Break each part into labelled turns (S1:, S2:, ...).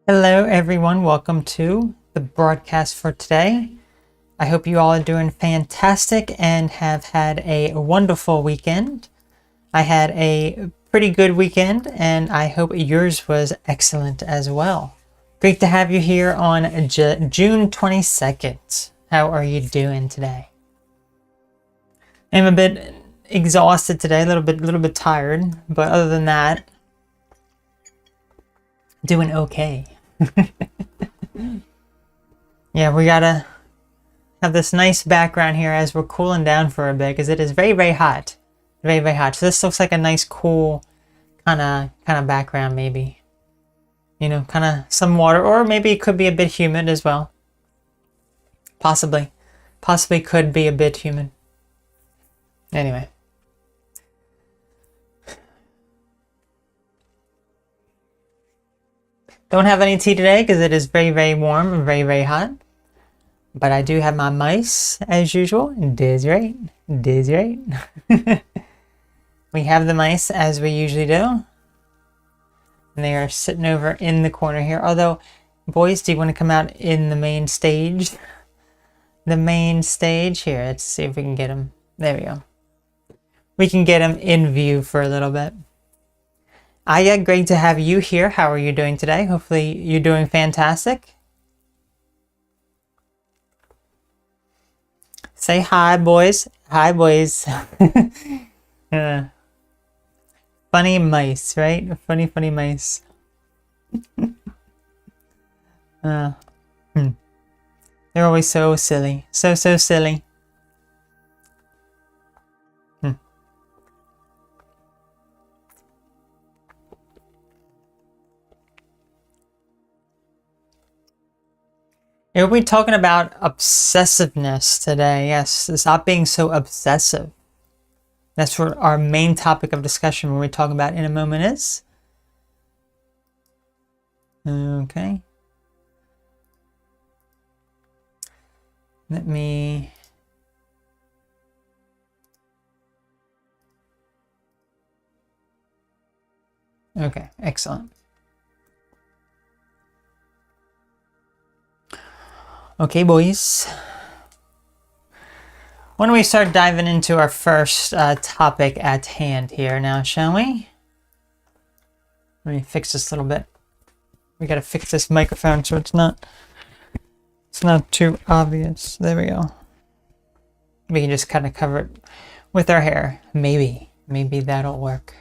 S1: Hello, everyone. Welcome to the broadcast for today. I hope you all are doing fantastic and have had a wonderful weekend. I had a pretty good weekend, and I hope yours was excellent as well. Great to have you here on June 22nd. How are you doing today? I'm a bit exhausted today, a little bit tired, but other than that, doing okay. Yeah, we gotta have this nice background here as we're cooling down for a bit because it is very, very hot. Very, very hot. So this looks like a nice, cool kind of background, maybe. You know, kind of some water, or maybe it could be a bit humid as well. Possibly could be a bit humid. Anyway. Don't have any tea today because it is very, very warm and very, very hot. But I do have my mice as usual. Desiree. We have the mice as we usually do. And they are sitting over in the corner here. Although, boys, do you want to come out in the main stage? The main stage here. Let's see if we can get them. There we go. We can get them in view for a little bit. Aya, great to have you here. How are you doing today? Hopefully you're doing fantastic. Say hi, boys. Hi, boys. Funny mice, right? Funny mice. They're always so silly. So silly. We're talking about obsessiveness today. Yes, stop being so obsessive. That's what our main topic of discussion when we talk about in a moment is. Okay. Let me... Okay, excellent. Okay, boys. Why don't we start diving into our first topic at hand here now, shall we? Let me fix this a little bit. We gotta fix this microphone so it's not too obvious. There we go. We can just kind of cover it with our hair. Maybe that'll work.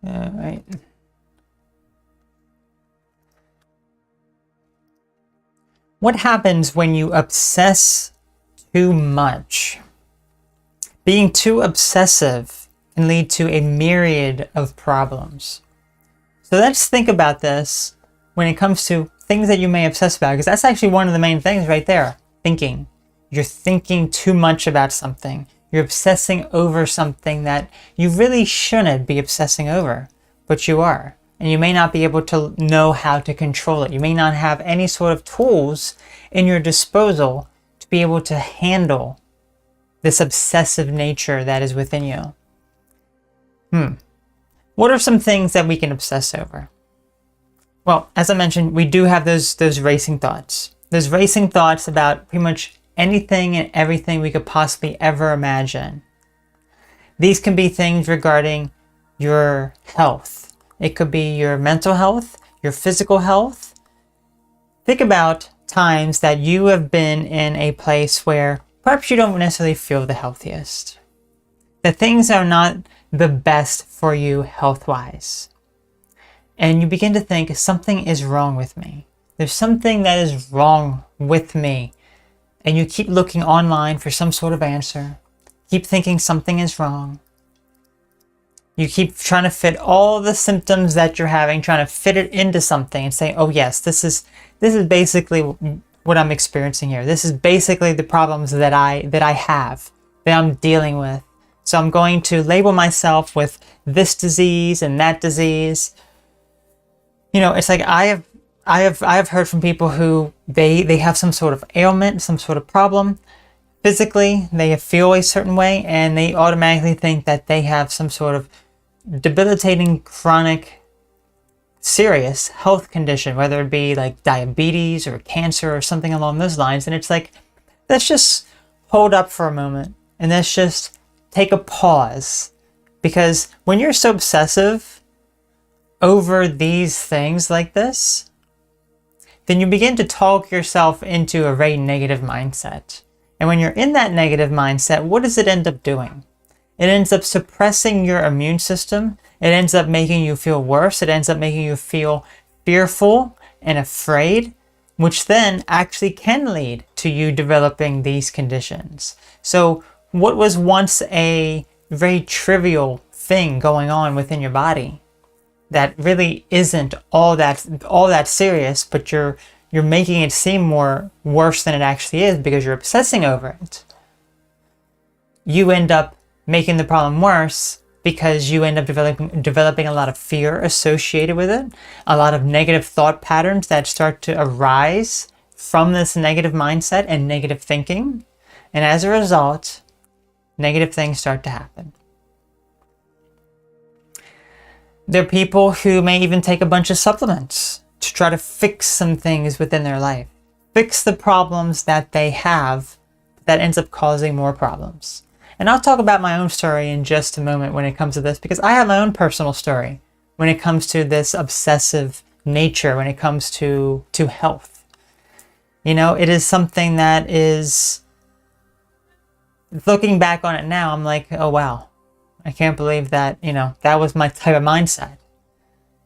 S1: All right. What happens when you obsess too much? Being too obsessive can lead to a myriad of problems. So let's think about this when it comes to things that you may obsess about, because that's actually one of the main things right there. Thinking. You're thinking too much about something. You're obsessing over something that you really shouldn't be obsessing over, but you are. And you may not be able to know how to control it. You may not have any sort of tools in your disposal to be able to handle this obsessive nature that is within you. What are some things that we can obsess over? Well, as I mentioned, we do have those racing thoughts. Those racing thoughts about pretty much anything and everything we could possibly ever imagine. These can be things regarding your health. It could be your mental health, your physical health. Think about times that you have been in a place where perhaps you don't necessarily feel the healthiest. That things are not the best for you health-wise. And you begin to think, something is wrong with me. There's something that is wrong with me. And you keep looking online for some sort of answer. Keep thinking something is wrong. You keep trying to fit all the symptoms that you're having, trying to fit it into something and say, oh yes, this is basically what I'm experiencing here. This is basically the problems that I have, that I'm dealing with. So I'm going to label myself with this disease and that disease. You know, it's like I have heard from people who they have some sort of ailment, some sort of problem. physically they feel a certain way and they automatically think that they have some sort of debilitating, chronic, serious health condition, whether it be like diabetes or cancer or something along those lines. And it's like, let's just hold up for a moment and let's just take a pause. Because when you're so obsessive over these things like this, then you begin to talk yourself into a very negative mindset. And when you're in that negative mindset, what does it end up doing? It ends up suppressing your immune system. It ends up making you feel worse. It ends up making you feel fearful and afraid, which then actually can lead to you developing these conditions. So what was once a very trivial thing going on within your body that really isn't all that serious, but you're making it seem more worse than it actually is because you're obsessing over it, you end up making the problem worse because you end up developing a lot of fear associated with it, a lot of negative thought patterns that start to arise from this negative mindset and negative thinking. And as a result, negative things start to happen. There are people who may even take a bunch of supplements to try to fix some things within their life. Fix the problems that they have that ends up causing more problems. And I'll talk about my own story in just a moment when it comes to this, because I have my own personal story when it comes to this obsessive nature, when it comes to health. You know, it is something that is, looking back on it now, I'm like, oh wow, I can't believe that, that was my type of mindset.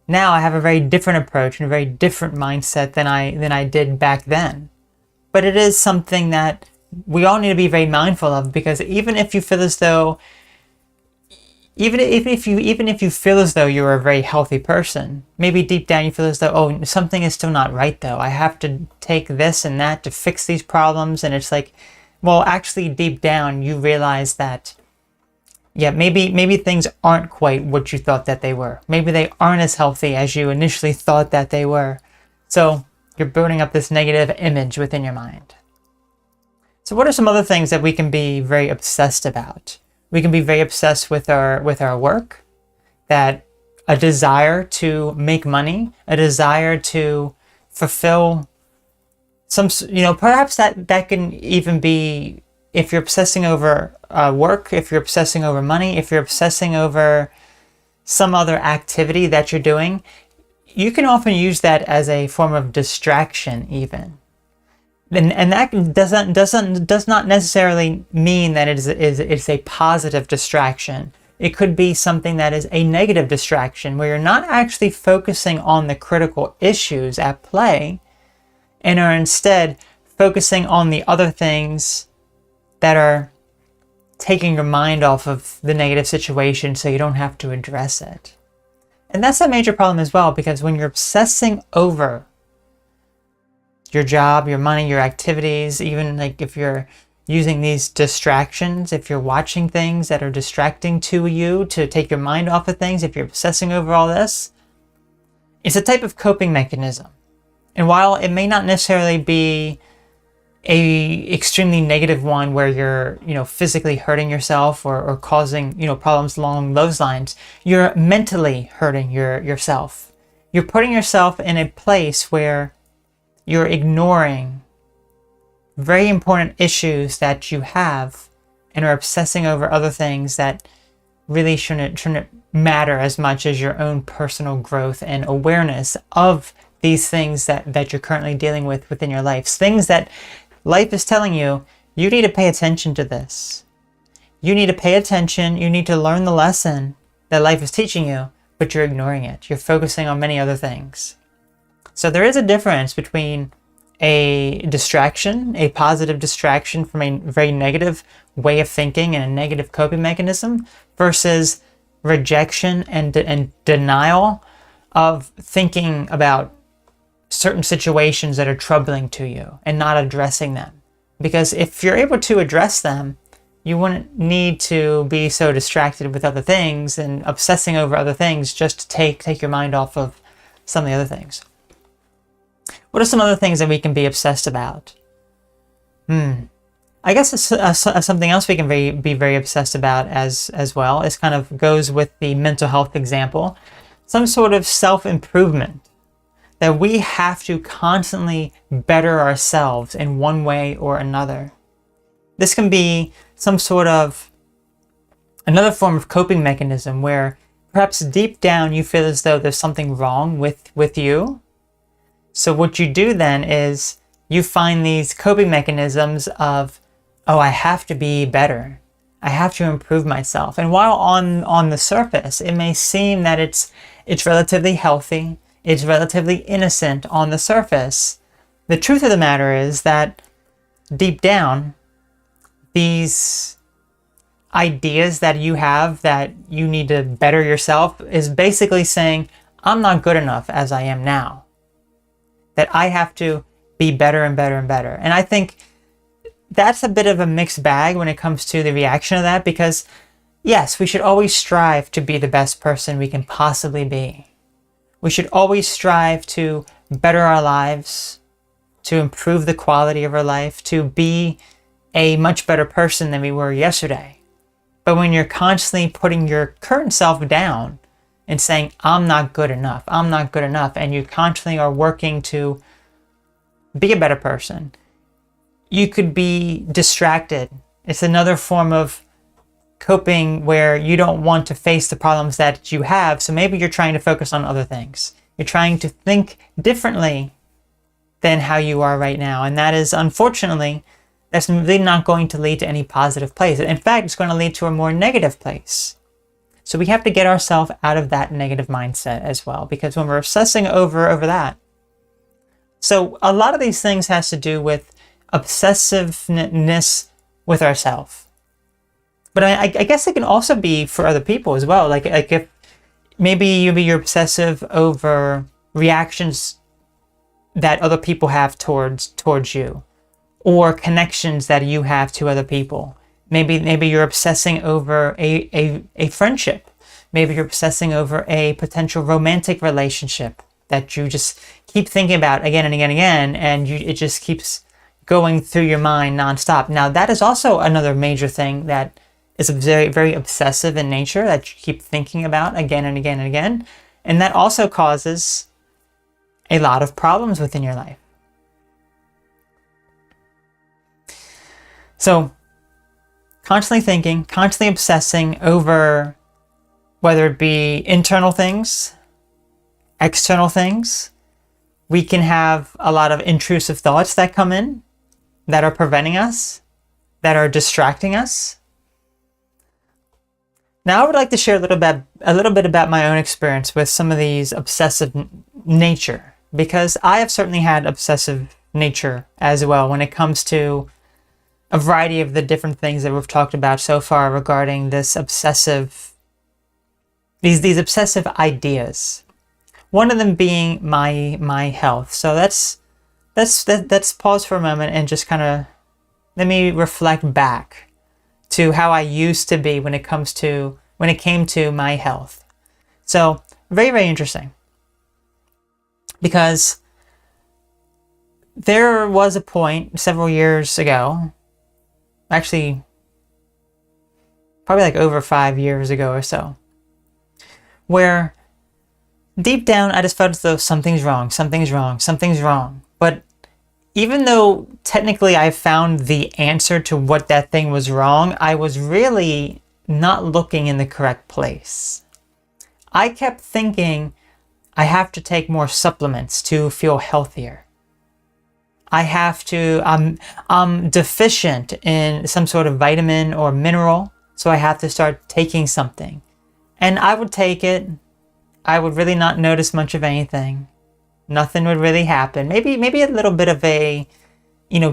S1: Now I have a very different approach and a very different mindset than I did back then. But it is something that we all need to be very mindful of, because even if you feel as though, even if you feel as though you're a very healthy person, maybe deep down you feel as though, oh, something is still not right though. I have to take this and that to fix these problems. And it's like, well, actually deep down you realize that, yeah, maybe things aren't quite what you thought that they were. Maybe they aren't as healthy as you initially thought that they were. So you're building up this negative image within your mind. So what are some other things that we can be very obsessed about? We can be very obsessed with our work, that a desire to make money, a desire to fulfill some, perhaps that can even be, if you're obsessing over work, if you're obsessing over money, if you're obsessing over some other activity that you're doing, you can often use that as a form of distraction even. And that does not necessarily mean that it's a positive distraction. It could be something that is a negative distraction, where you're not actually focusing on the critical issues at play and are instead focusing on the other things that are taking your mind off of the negative situation so you don't have to address it. And that's a major problem as well, because when you're obsessing over your job, your money, your activities, even like if you're using these distractions, if you're watching things that are distracting to you to take your mind off of things, if you're obsessing over all this, it's a type of coping mechanism. And while it may not necessarily be a extremely negative one where you're, physically hurting yourself or causing, problems along those lines, you're mentally hurting yourself. You're putting yourself in a place where you're ignoring very important issues that you have and are obsessing over other things that really shouldn't matter as much as your own personal growth and awareness of these things that you're currently dealing with within your life. Things that life is telling you, you need to pay attention to this. You need to pay attention. You need to learn the lesson that life is teaching you, but you're ignoring it. You're focusing on many other things. So there is a difference between a distraction, a positive distraction from a very negative way of thinking and a negative coping mechanism, versus rejection and denial of thinking about certain situations that are troubling to you and not addressing them. Because if you're able to address them, you wouldn't need to be so distracted with other things and obsessing over other things just to take your mind off of some of the other things. What are some other things that we can be obsessed about? I guess something else we can be very obsessed about as well. This kind of goes with the mental health example. Some sort of self-improvement, that we have to constantly better ourselves in one way or another. This can be some sort of another form of coping mechanism where perhaps deep down you feel as though there's something wrong with you. So what you do then is you find these coping mechanisms of, oh, I have to be better. I have to improve myself. And while on the surface, it may seem that it's relatively healthy, it's relatively innocent on the surface, the truth of the matter is that deep down, these ideas that you have that you need to better yourself is basically saying, I'm not good enough as I am now. That I have to be better and better and better. And I think that's a bit of a mixed bag when it comes to the reaction of that, because yes, we should always strive to be the best person we can possibly be. We should always strive to better our lives, to improve the quality of our life, to be a much better person than we were yesterday. But when you're constantly putting your current self down and saying, I'm not good enough, and you constantly are working to be a better person, you could be distracted. It's another form of coping where you don't want to face the problems that you have, so maybe you're trying to focus on other things. You're trying to think differently than how you are right now, and that is, unfortunately, that's really not going to lead to any positive place. In fact, it's going to lead to a more negative place. So we have to get ourselves out of that negative mindset as well, because when we're obsessing over that. So a lot of these things has to do with obsessiveness with ourselves. But I guess it can also be for other people as well. Like if maybe you're obsessive over reactions that other people have towards you, or connections that you have to other people. Maybe you're obsessing over a friendship. Maybe you're obsessing over a potential romantic relationship that you just keep thinking about again and again and again, and it just keeps going through your mind nonstop. Now, that is also another major thing that is very, very obsessive in nature, that you keep thinking about again and again and again. And that also causes a lot of problems within your life. So, constantly thinking, constantly obsessing over whether it be internal things, external things. We can have a lot of intrusive thoughts that come in that are preventing us, that are distracting us. Now, I would like to share a little bit about my own experience with some of these obsessive nature, because I have certainly had obsessive nature as well when it comes to a variety of the different things that we've talked about so far regarding this obsessive, these obsessive ideas. One of them being my health. So let's pause for a moment and just kind of let me reflect back to how I used to be when it came to my health. So very, very interesting, because there was a point several years ago, actually probably like over 5 years ago or so, where deep down I just felt as though something's wrong. But even though technically I found the answer to what that thing was wrong, I was really not looking in the correct place. I kept thinking I have to take more supplements to feel healthier. I'm deficient in some sort of vitamin or mineral, so I have to start taking something. And I would take it. I would really not notice much of anything. Nothing would really happen. Maybe a little bit of a,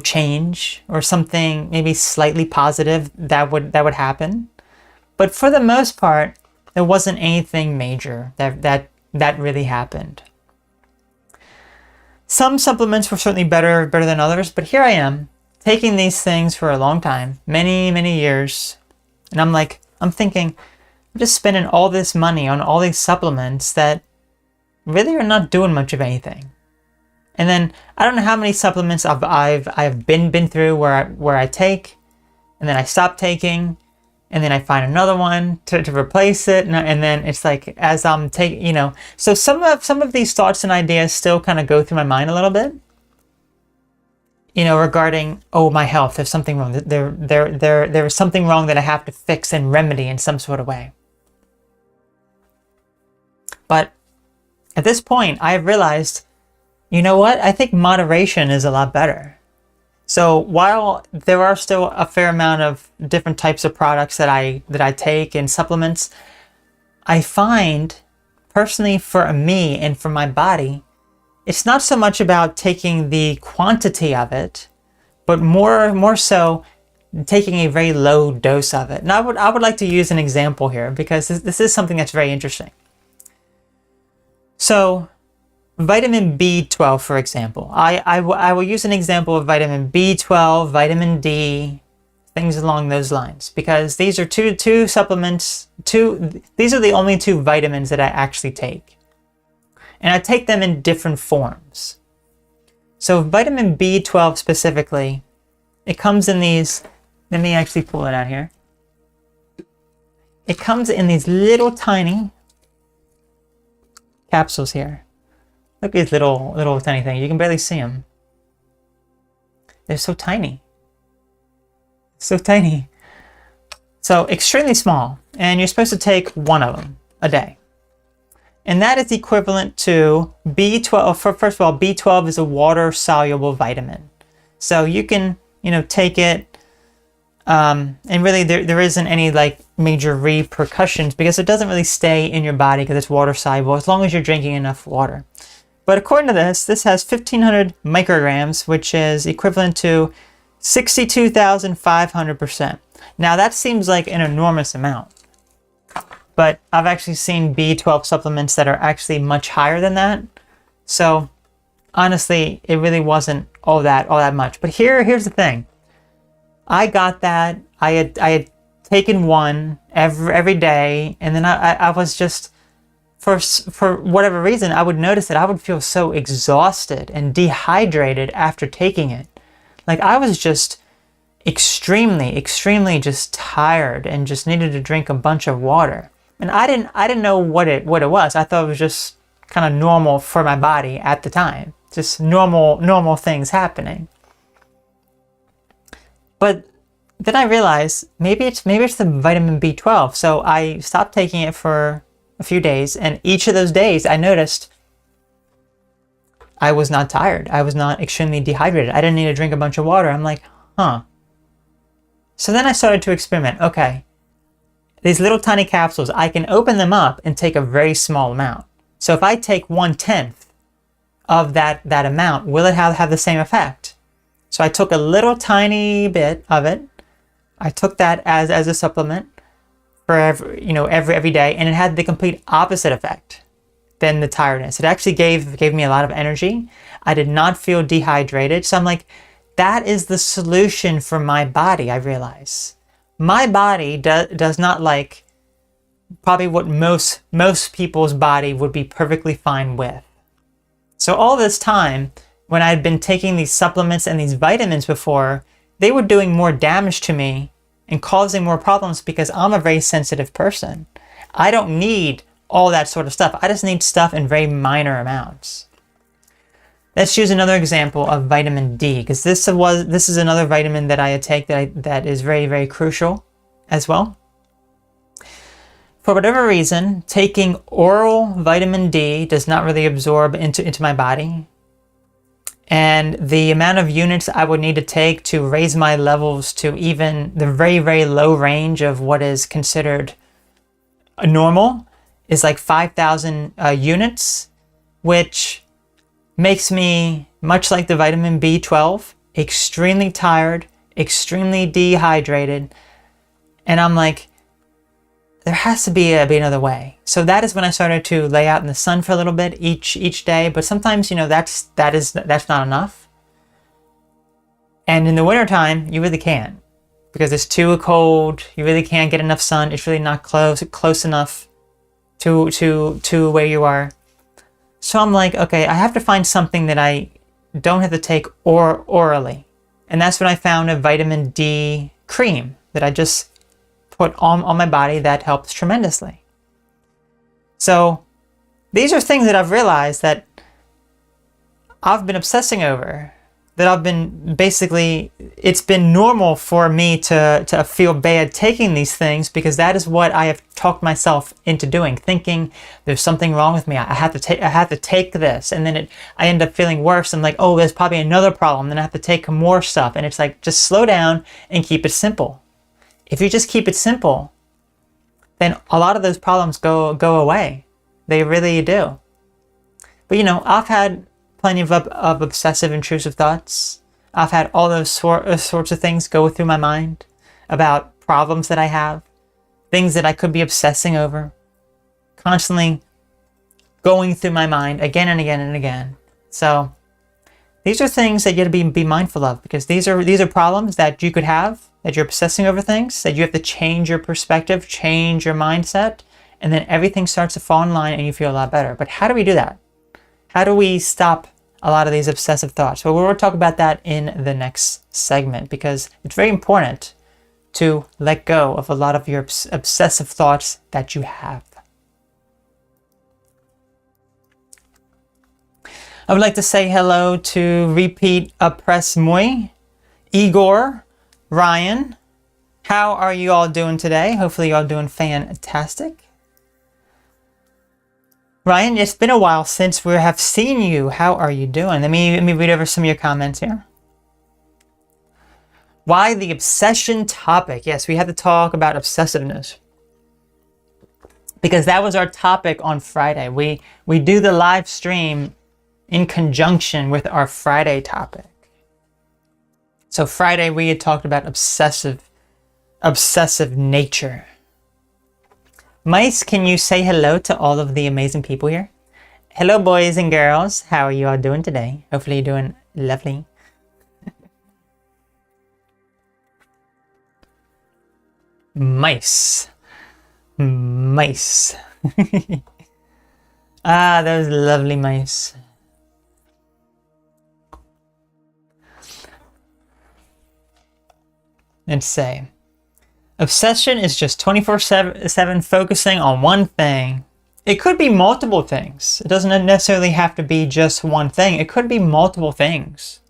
S1: change or something, maybe slightly positive that would happen. But for the most part, there wasn't anything major that really happened. Some supplements were certainly better than others, but here I am, taking these things for a long time, many, many years, and I'm thinking, I'm just spending all this money on all these supplements that really are not doing much of anything. And then I don't know how many supplements I've been through where I take, and then I stop taking, and then I find another one to replace it, and then it's like as I'm taking, so some of these thoughts and ideas still kind of go through my mind a little bit, regarding, oh, my health, there's something wrong, there is something wrong that I have to fix and remedy in some sort of way. But at this point, I've realized, you know what? I think moderation is a lot better. So while there are still a fair amount of different types of products that I take and supplements, I find personally for me and for my body, it's not so much about taking the quantity of it, but more so taking a very low dose of it. And I would like to use an example here, because this is something that's very interesting. So vitamin B12, for example. I will use an example of vitamin B12, vitamin D, things along those lines, because these are two supplements, these are the only two vitamins that I actually take. And I take them in different forms. So vitamin B12 specifically, it comes in these, let me actually pull it out here. It comes in these little tiny capsules here. Look at these little tiny things. You can barely see them. They're so tiny. So tiny. So extremely small. And you're supposed to take one of them a day. And that is equivalent to B12. First of all, B12 is a water-soluble vitamin. So you can, take it, and really there isn't any major repercussions, because it doesn't really stay in your body because it's water-soluble as long as you're drinking enough water. But according to this has 1,500 micrograms, which is equivalent to 62,500%. Now that seems like an enormous amount. But I've actually seen B12 supplements that are actually much higher than that. So honestly, it really wasn't all that much. But here's the thing. I got that. I had taken one every day, and then I was just, for whatever reason, I would notice that I would feel so exhausted and dehydrated after taking it. Like I was just extremely just tired and just needed to drink a bunch of water. And I didn't know what it was. I thought it was just kind of normal for my body at the time. Just normal things happening. But then I realized maybe it's the vitamin B12. So I stopped taking it for a few days, and each of those days I noticed I was not tired. I was not extremely dehydrated. I didn't need to drink a bunch of water. I'm like, huh. So then I started to experiment. Okay, these little tiny capsules, I can open them up and take a very small amount. So if I take 1/10 of that amount, will it have the same effect? So I took a little tiny bit of it. I took that as a supplement for every day, and it had the complete opposite effect than the tiredness. It actually gave me a lot of energy. I did not feel dehydrated. So I'm like, that is the solution for my body, I realize. My body does not like probably what most people's body would be perfectly fine with. So all this time, when I had been taking these supplements and these vitamins before, they were doing more damage to me and causing more problems because I'm a very sensitive person. I don't need all that sort of stuff. I just need stuff in very minor amounts. Let's use another example of vitamin D, because this is another vitamin that I take that is very, very crucial as well. For whatever reason, taking oral vitamin D does not really absorb into my body. And the amount of units I would need to take to raise my levels to even the very, very low range of what is considered normal is like 5,000 units, which makes me, much like the vitamin B12, extremely tired, extremely dehydrated. And I'm like, there has to be another way. So that is when I started to lay out in the sun for a little bit each day. But sometimes, that's not enough. And in the wintertime, you really can't, because it's too cold. You really can't get enough sun. It's really not close enough to where you are. So I'm like, okay, I have to find something that I don't have to take orally. And that's when I found a vitamin D cream that I just put on my body that helps tremendously. So these are things that I've realized that I've been obsessing over, that I've been basically, it's been normal for me to feel bad taking these things, because that is what I have talked myself into doing, thinking there's something wrong with me. I have to take this, and then I end up feeling worse. And like, oh, there's probably another problem. Then I have to take more stuff. And it's like, just slow down and keep it simple. If you just keep it simple, then a lot of those problems go away. They really do. But you know, I've had plenty of obsessive intrusive thoughts. I've had all those sorts of things go through my mind about problems that I have, things that I could be obsessing over, constantly going through my mind again and again and again. So these are things that you have to be mindful of, because these are problems that you could have, that you're obsessing over things, that you have to change your perspective, change your mindset, and then everything starts to fall in line and you feel a lot better. But how do we do that? How do we stop a lot of these obsessive thoughts? Well, we'll talk about that in the next segment, because it's very important to let go of a lot of your obsessive thoughts that you have. I would like to say hello to Repeat Press Muy, Igor, Ryan. How are you all doing today? Hopefully you're all doing fantastic. Ryan, it's been a while since we have seen you. How are you doing? Let me read over some of your comments here. Why the obsession topic? Yes, we had to talk about obsessiveness, because that was our topic on Friday. We do the live stream in conjunction with our Friday topic. So Friday we had talked about obsessive nature. Mice, can you say hello to all of the amazing people here? Hello, boys and girls. How are you all doing today? Hopefully you're doing lovely. Mice. Mice. Ah, those lovely mice. Let's say, obsession is just 24/7 focusing on one thing. It could be multiple things. It doesn't necessarily have to be just one thing. It could be multiple things.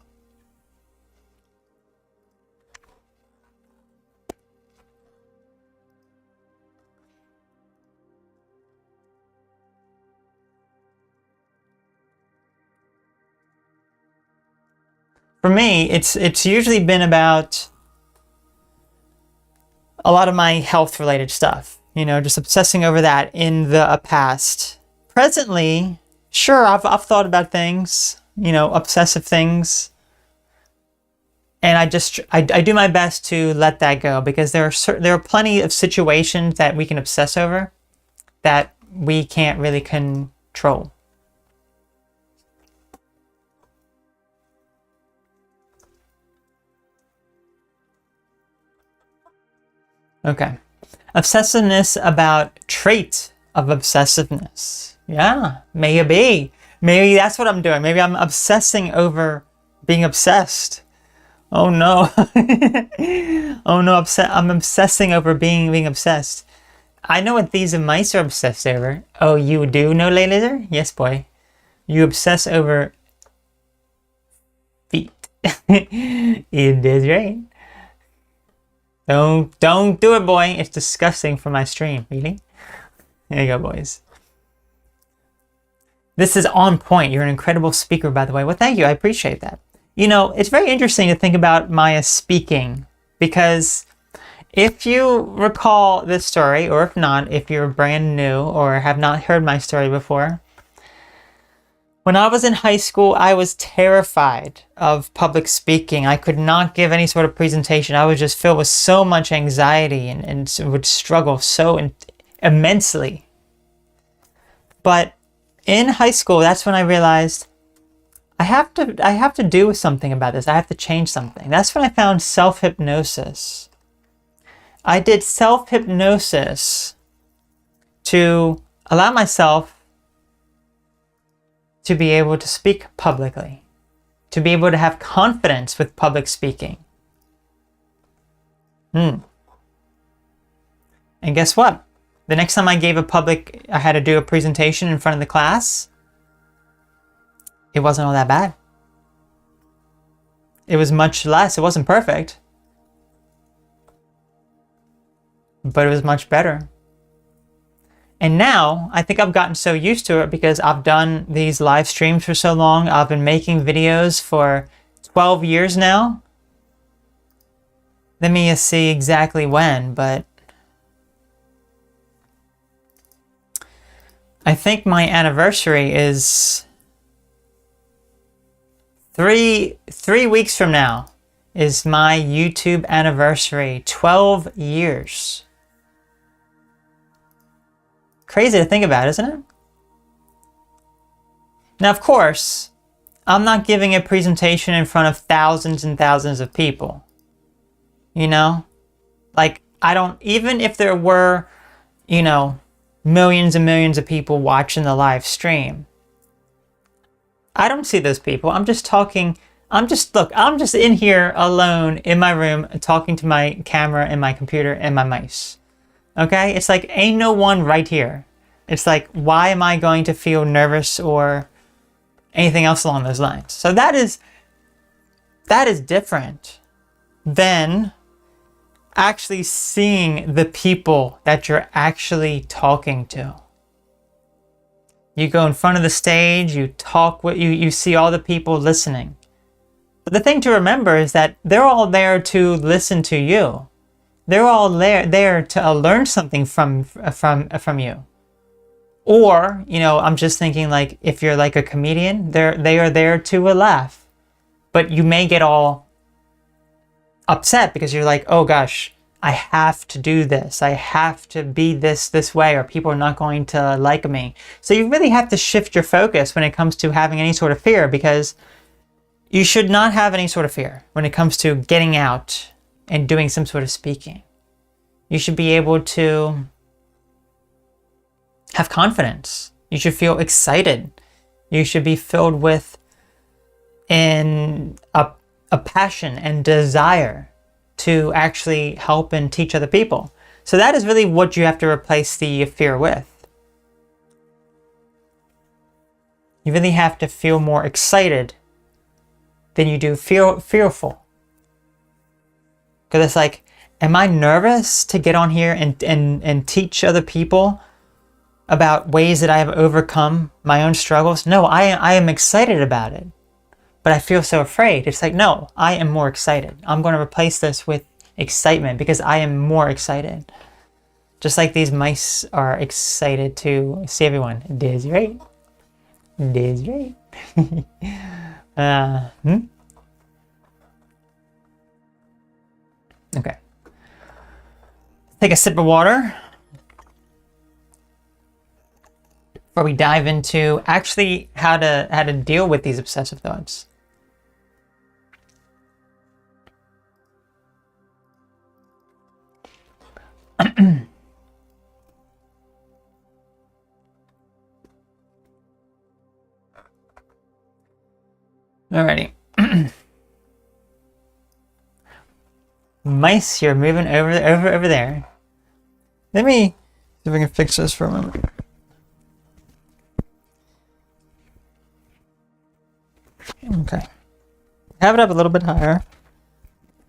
S1: For me, it's usually been about a lot of my health related stuff, you know, just obsessing over that in the past. Presently, sure, I've thought about things, you know, obsessive things, and I do my best to let that go, because there are plenty of situations that we can obsess over that we can't really control. Okay. Obsessiveness about trait of obsessiveness. Yeah, maybe. Maybe that's what I'm doing. Maybe I'm obsessing over being obsessed. Oh no. Oh no, I'm obsessing over being obsessed. I know what these mice are obsessed over. Oh, you do know, Laser? Yes, boy. You obsess over feet. It is right. Don't do it, boy. It's disgusting for my stream. Really? There you go, boys. This is on point. You're an incredible speaker, by the way. Well, thank you. I appreciate that. You know, it's very interesting to think about Maya speaking, because if you recall this story, or if not, if you're brand new or have not heard my story before, when I was in high school, I was terrified of public speaking. I could not give any sort of presentation. I was just filled with so much anxiety and would struggle so immensely. But in high school, that's when I realized I have to do something about this. I have to change something. That's when I found self-hypnosis. I did self-hypnosis to allow myself to be able to speak publicly, to be able to have confidence with public speaking. And guess what? The next time I had to do a presentation in front of the class, it wasn't all that bad. It was much less. It wasn't perfect, but it was much better. And now I think I've gotten so used to it because I've done these live streams for so long. I've been making videos for 12 years now. Let me see exactly when, but I think my anniversary is three weeks from now is my YouTube anniversary. 12 years. Crazy to think about, isn't it? Now, of course, I'm not giving a presentation in front of thousands and thousands of people. You know? Like, I don't, even if there were, you know, millions and millions of people watching the live stream, I don't see those people. I'm just in here alone in my room talking to my camera and my computer and my mice. Okay? It's like, ain't no one right here. It's like, why am I going to feel nervous or anything else along those lines? So that is different than actually seeing the people that you're actually talking to. You go in front of the stage, you talk with you see all the people listening. But the thing to remember is that they're all there to listen to you. They're all there to learn something from you. Or, you know, I'm just thinking, like, if you're like a comedian, they are there to laugh. But you may get all upset because you're like, oh gosh, I have to do this. I have to be this way, or people are not going to like me. So you really have to shift your focus when it comes to having any sort of fear, because you should not have any sort of fear when it comes to getting out and doing some sort of speaking. You should be able to have confidence. You should feel excited. You should be filled with a passion and desire to actually help and teach other people. So that is really what you have to replace the fear with. You really have to feel more excited than you do fearful. Because it's like, am I nervous to get on here and teach other people about ways that I have overcome my own struggles? No, I am excited about it. But I feel so afraid. It's like, no, I am more excited. I'm going to replace this with excitement because I am more excited. Just like these mice are excited to see everyone. Dizzy, right? Dizzy, right? Okay. Take a sip of water before we dive into actually how to deal with these obsessive thoughts. Alrighty. Mice, you're moving over there. Let me see if I can fix this for a moment. Okay. Have it up a little bit higher.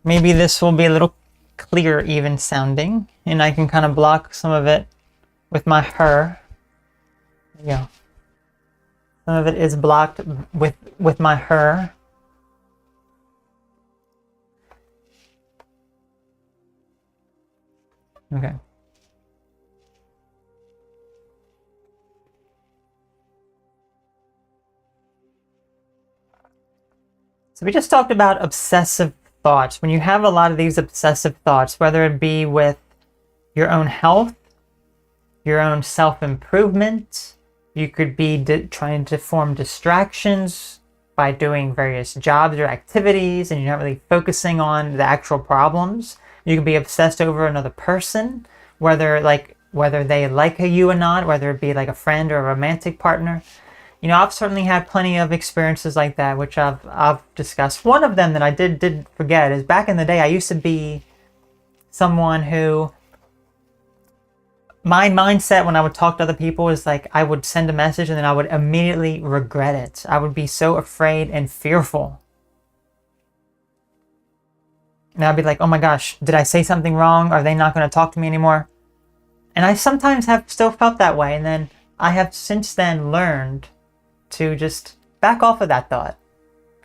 S1: Maybe this will be a little clear, even sounding, and I can kind of block some of it with my hair. There you go. Some of it is blocked with my hair. Okay. So we just talked about obsessive thoughts. When you have a lot of these obsessive thoughts, whether it be with your own health, your own self-improvement, you could be trying to form distractions by doing various jobs or activities, and you're not really focusing on the actual problems. You can be obsessed over another person, whether they like you or not, whether it be like a friend or a romantic partner. You know, I've certainly had plenty of experiences like that, which I've discussed. One of them that I did forget is back in the day, I used to be someone who, my mindset when I would talk to other people is like I would send a message and then I would immediately regret it. I would be so afraid and fearful. And I'd be like, oh my gosh, did I say something wrong? Are they not going to talk to me anymore? And I sometimes have still felt that way. And then I have since then learned to just back off of that thought.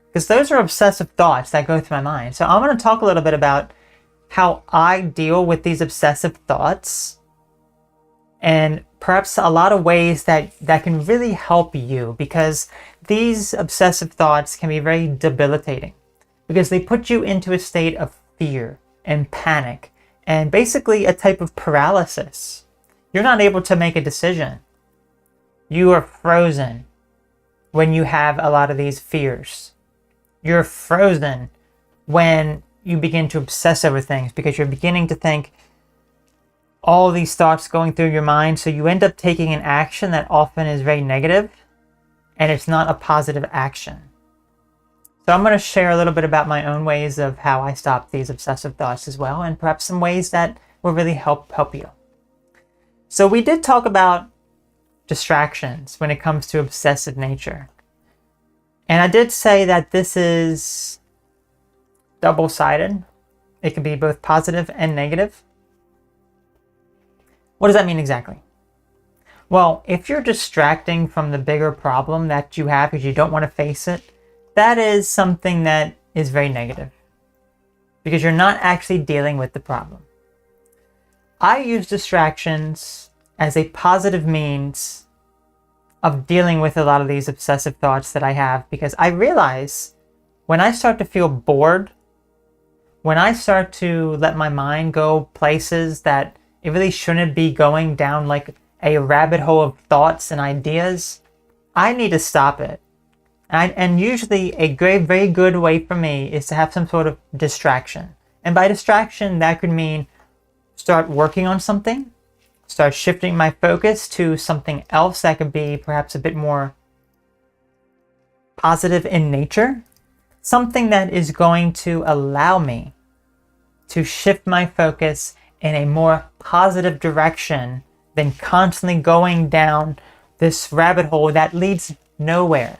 S1: Because those are obsessive thoughts that go through my mind. So I'm going to talk a little bit about how I deal with these obsessive thoughts. And perhaps a lot of ways that can really help you. Because these obsessive thoughts can be very debilitating. Because they put you into a state of fear and panic and basically a type of paralysis. You're not able to make a decision. You are frozen when you have a lot of these fears. You're frozen when you begin to obsess over things because you're beginning to think all these thoughts going through your mind. So you end up taking an action that often is very negative and it's not a positive action. So I'm going to share a little bit about my own ways of how I stop these obsessive thoughts as well, and perhaps some ways that will really help you. So we did talk about distractions when it comes to obsessive nature. And I did say that this is double-sided. It can be both positive and negative. What does that mean exactly? Well, if you're distracting from the bigger problem that you have because you don't want to face it, that is something that is very negative because you're not actually dealing with the problem. I use distractions as a positive means of dealing with a lot of these obsessive thoughts that I have, because I realize when I start to feel bored, when I start to let my mind go places that it really shouldn't be going down, like a rabbit hole of thoughts and ideas, I need to stop it. And usually a very good way for me is to have some sort of distraction. And by distraction, that could mean start working on something, start shifting my focus to something else that could be perhaps a bit more positive in nature, something that is going to allow me to shift my focus in a more positive direction than constantly going down this rabbit hole that leads nowhere.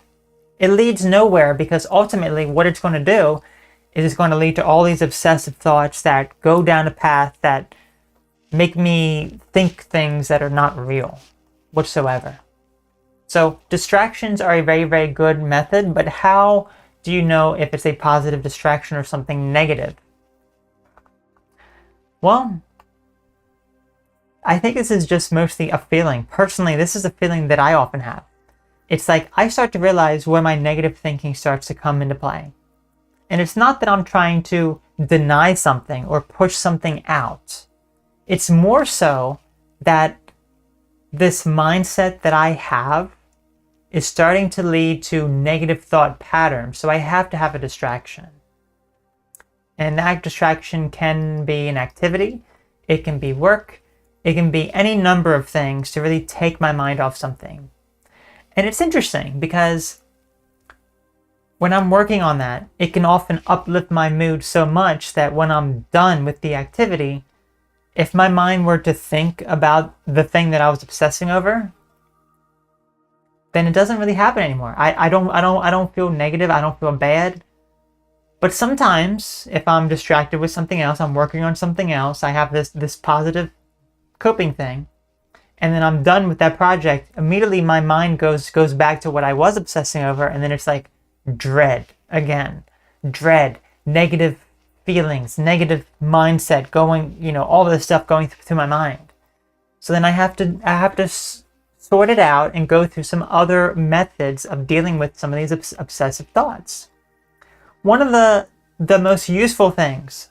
S1: It leads nowhere because ultimately what it's going to do is it's going to lead to all these obsessive thoughts that go down a path that make me think things that are not real whatsoever. So distractions are a very good method, but how do you know if it's a positive distraction or something negative? Well, I think this is just mostly a feeling. Personally, this is a feeling that I often have. It's like I start to realize where my negative thinking starts to come into play. And it's not that I'm trying to deny something or push something out. It's more so that this mindset that I have is starting to lead to negative thought patterns. So I have to have a distraction. And that distraction can be an activity. It can be work. It can be any number of things to really take my mind off something. And it's interesting because when I'm working on that, it can often uplift my mood so much that when I'm done with the activity, if my mind were to think about the thing that I was obsessing over, then it doesn't really happen anymore. I don't feel negative. I don't feel bad. But sometimes if I'm distracted with something else, I'm working on something else, I have this positive coping thing, and then I'm done with that project, immediately my mind goes back to what I was obsessing over, and then it's like dread again. Dread, negative feelings, negative mindset going, all this stuff going through my mind. So then I have to sort it out and go through some other methods of dealing with some of these obsessive thoughts. One of the most useful things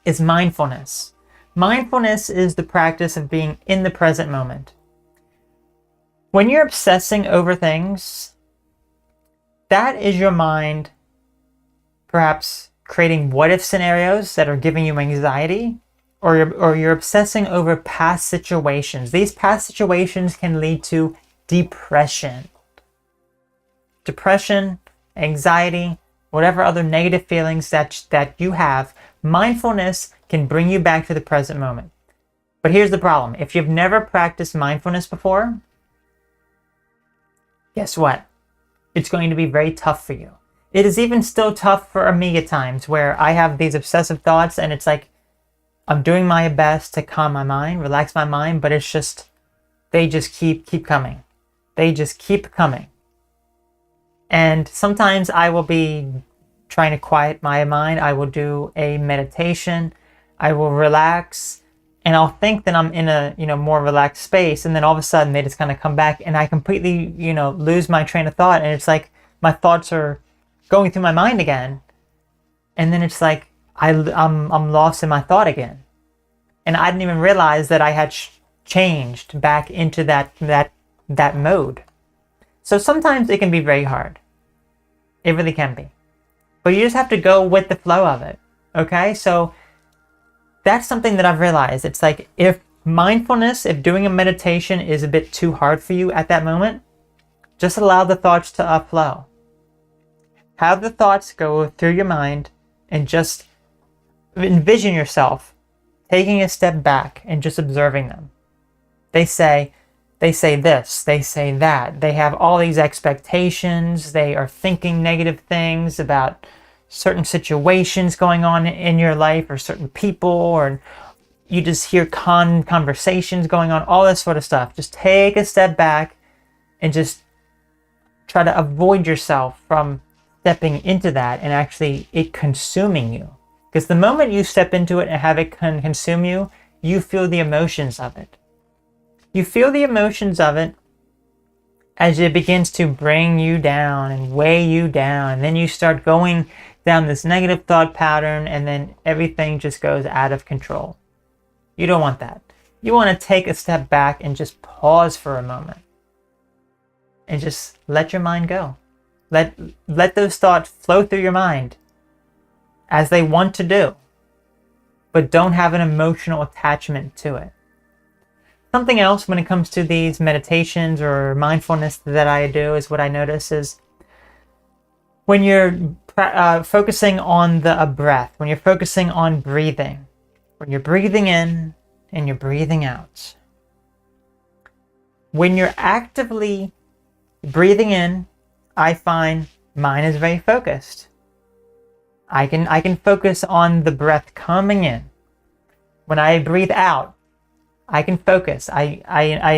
S1: is mindfulness. Mindfulness is the practice of being in the present moment. When you're obsessing over things, that is your mind perhaps creating what-if scenarios that are giving you anxiety, or you're obsessing over past situations. These past situations can lead to depression. Depression, anxiety, whatever other negative feelings that you have. Mindfulness can bring you back to the present moment. But here's the problem. If you've never practiced mindfulness before, guess what? It's going to be very tough for you. It is even still tough for me at times where I have these obsessive thoughts and it's like I'm doing my best to calm my mind, relax my mind, but it's just, they just keep coming. They just keep coming. And sometimes I will be trying to quiet my mind. I will do a meditation. I will relax. And I'll think that I'm in a, more relaxed space. And then all of a sudden they just kind of come back and I completely, lose my train of thought. And it's like my thoughts are going through my mind again. And then it's like I'm lost in my thought again. And I didn't even realize that I had changed back into that mode. So sometimes it can be very hard. It really can be. But you just have to go with the flow of it. Okay? So that's something that I've realized. It's like if doing a meditation is a bit too hard for you at that moment, just allow the thoughts to flow. Have the thoughts go through your mind and just envision yourself taking a step back and just observing them. They say this, they say that. They have all these expectations. They are thinking negative things about certain situations going on in your life or certain people, or you just hear conversations going on, all this sort of stuff. Just take a step back and just try to avoid yourself from stepping into that and actually it consuming you. Because the moment you step into it and have it consume you, you feel the emotions of it. You feel the emotions of it as it begins to bring you down and weigh you down. And then you start going down this negative thought pattern and then everything just goes out of control. You don't want that. You want to take a step back and just pause for a moment. And just let your mind go. Let those thoughts flow through your mind as they want to do. But don't have an emotional attachment to it. Something else when it comes to these meditations or mindfulness that I do is what I notice is when you're focusing on the breath, when you're focusing on breathing, when you're breathing in and you're breathing out. When you're actively breathing in, I find mine is very focused. I can focus on the breath coming in. When I breathe out, I can focus. I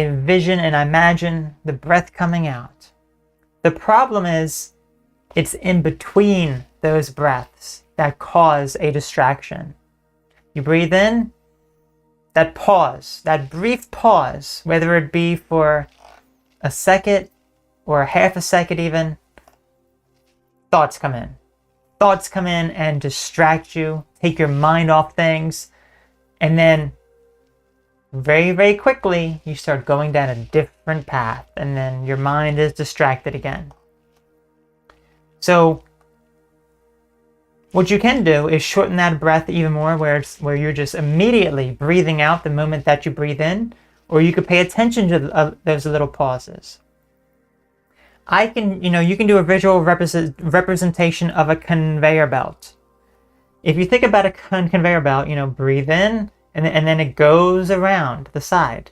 S1: envision and I imagine the breath coming out. The problem is it's in between those breaths that cause a distraction. You breathe in, that pause, that brief pause, whether it be for a second or a half a second even, thoughts come in. Thoughts come in and distract you, take your mind off things, and then very, very quickly you start going down a different path, and then your mind is distracted again. So what you can do is shorten that breath even more, where you're just immediately breathing out the moment that you breathe in, or you could pay attention to those little pauses. You can do a visual representation of a conveyor belt. If you think about a conveyor belt, breathe in and then it goes around the side.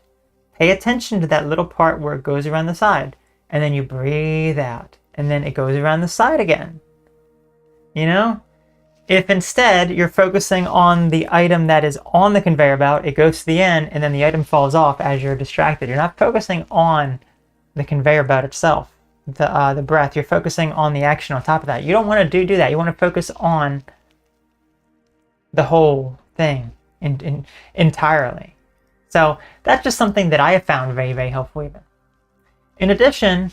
S1: Pay attention to that little part where it goes around the side, and then you breathe out and then it goes around the side again. If instead you're focusing on the item that is on the conveyor belt, it goes to the end and then the item falls off as you're distracted. You're not focusing on the conveyor belt itself. The breath, you're focusing on the action on top of that. You don't want to do that. You want to focus on the whole thing entirely. So that's just something that I have found very, very helpful even. In addition,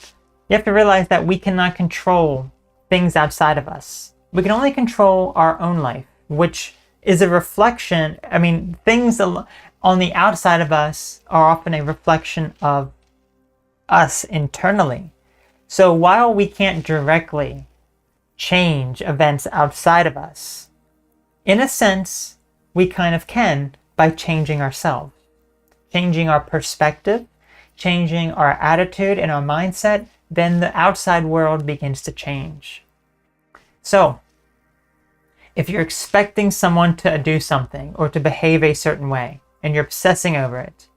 S1: you have to realize that we cannot control things outside of us. We can only control our own life, which is a reflection. Things on the outside of us are often a reflection of us internally. So while we can't directly change events outside of us, in a sense, we kind of can by changing ourselves, changing our perspective, changing our attitude and our mindset, then the outside world begins to change. So If you're expecting someone to do something or to behave a certain way and you're obsessing over it,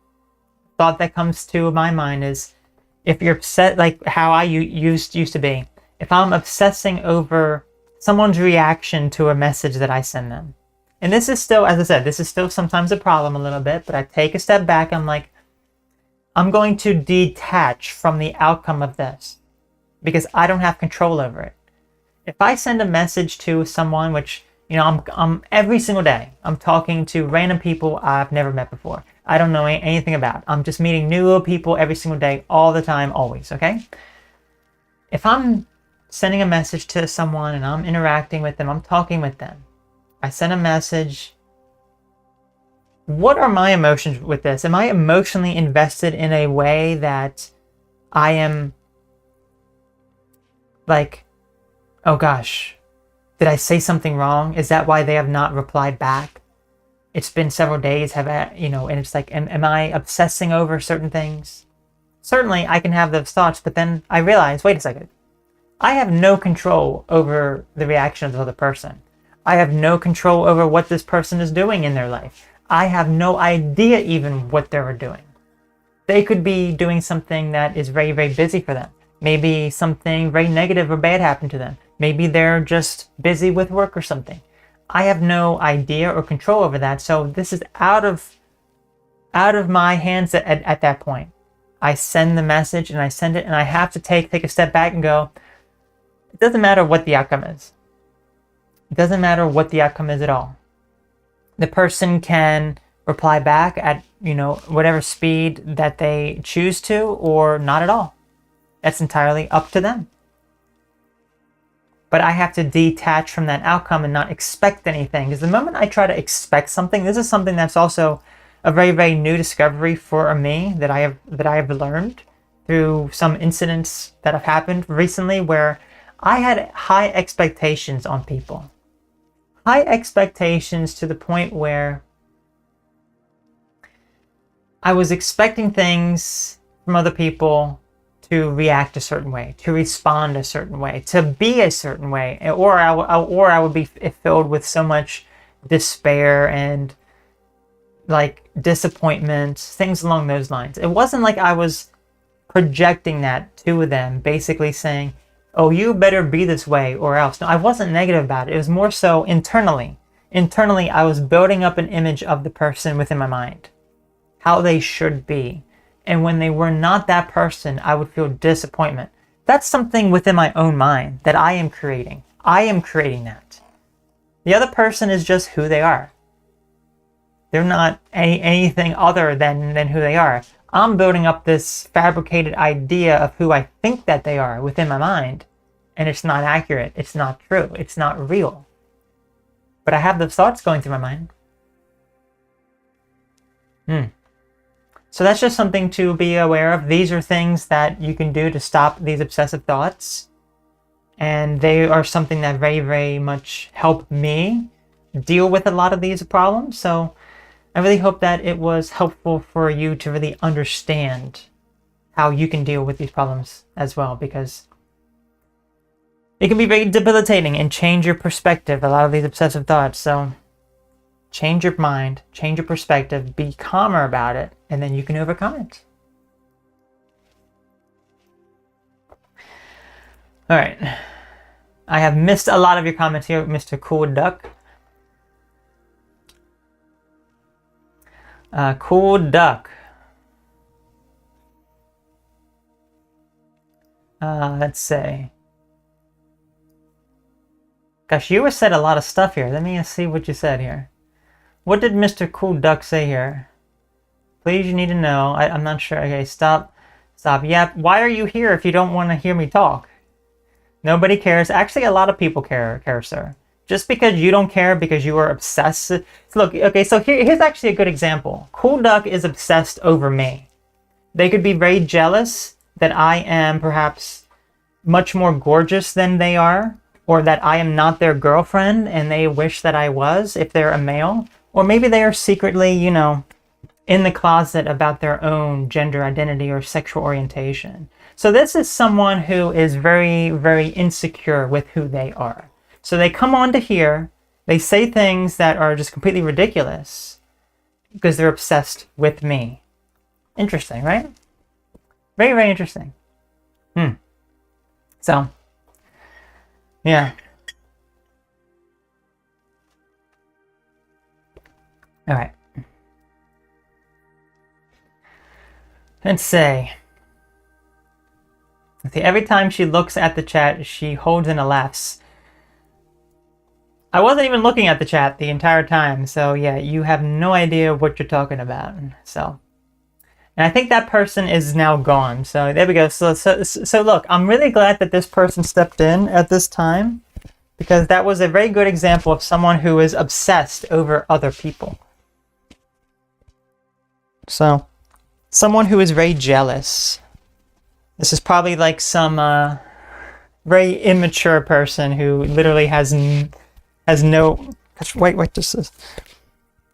S1: the thought that comes to my mind is, if you're upset, like how I used to be, if I'm obsessing over someone's reaction to a message that I send them, and this is still, as I said, this is still sometimes a problem a little bit, but I take a step back. I'm like, I'm going to detach from the outcome of this because I don't have control over it. If I send a message to someone, which, I'm every single day, I'm talking to random people I've never met before. I don't know anything about. I'm just meeting new people every single day, all the time, always, okay? If I'm sending a message to someone and I'm interacting with them, I'm talking with them, I send a message. What are my emotions with this? Am I emotionally invested in a way that I am like, oh gosh, did I say something wrong? Is that why they have not replied back? It's been several days, and it's like, am I obsessing over certain things? Certainly I can have those thoughts, but then I realize, wait a second, I have no control over the reaction of the other person. I have no control over what this person is doing in their life. I have no idea even what they're doing. They could be doing something that is very, very busy for them. Maybe something very negative or bad happened to them. Maybe they're just busy with work or something. I have no idea or control over that. So this is out of my hands at that point. I send the message and I send it, and I have to take a step back and go, it doesn't matter what the outcome is. It doesn't matter what the outcome is at all. The person can reply back at, whatever speed that they choose to, or not at all. That's entirely up to them. But I have to detach from that outcome and not expect anything. Because the moment I try to expect something, this is something that's also a very, very new discovery for me that I have learned through some incidents that have happened recently, where I had high expectations on people. High expectations to the point where I was expecting things from other people to react a certain way, to respond a certain way, to be a certain way, or I would be filled with so much despair and like disappointment, things along those lines. It wasn't like I was projecting that to them, basically saying, oh, you better be this way or else. No, I wasn't negative about it. It was more so internally. Internally, I was building up an image of the person within my mind, how they should be. And when they were not that person, I would feel disappointment. That's something within my own mind that I am creating. I am creating that. The other person is just who they are. They're not anything other than who they are. I'm building up this fabricated idea of who I think that they are within my mind, and it's not accurate. It's not true. It's not real. But I have those thoughts going through my mind. So that's just something to be aware of. These are things that you can do to stop these obsessive thoughts, and they are something that very, very much help me deal with a lot of these problems. So I really hope that it was helpful for you to really understand how you can deal with these problems as well, because it can be very debilitating and change your perspective, a lot of these obsessive thoughts. So change your mind, change your perspective, be calmer about it, and then you can overcome it. All right. I have missed a lot of your comments here, Mr. Cool Duck. Cool Duck. Let's see. Gosh, you said a lot of stuff here. Let me see what you said here. What did Mr. Cool Duck say here? Please, you need to know. I'm not sure. Okay, stop. Yep. Why are you here if you don't want to hear me talk? Nobody cares. Actually, a lot of people care, sir. Just because you don't care because you are obsessed. Look, okay, so here's actually a good example. Cool Duck is obsessed over me. They could be very jealous that I am perhaps much more gorgeous than they are, or that I am not their girlfriend and they wish that I was if they're a male. Or maybe they are secretly, in the closet about their own gender identity or sexual orientation. So this is someone who is very, very insecure with who they are. So they come on to here They say things that are just completely ridiculous because they're obsessed with me. Interesting, right? Very, very interesting. So, yeah. All right. Let's say. Every time she looks at the chat, she holds in a laughs. I wasn't even looking at the chat the entire time, so yeah, you have no idea what you're talking about. So, and I think that person is now gone. So there we go. So look, I'm really glad that this person stepped in at this time, because that was a very good example of someone who is obsessed over other people. So, someone who is very jealous. This is probably like some very immature person who literally has no. Wait, this is.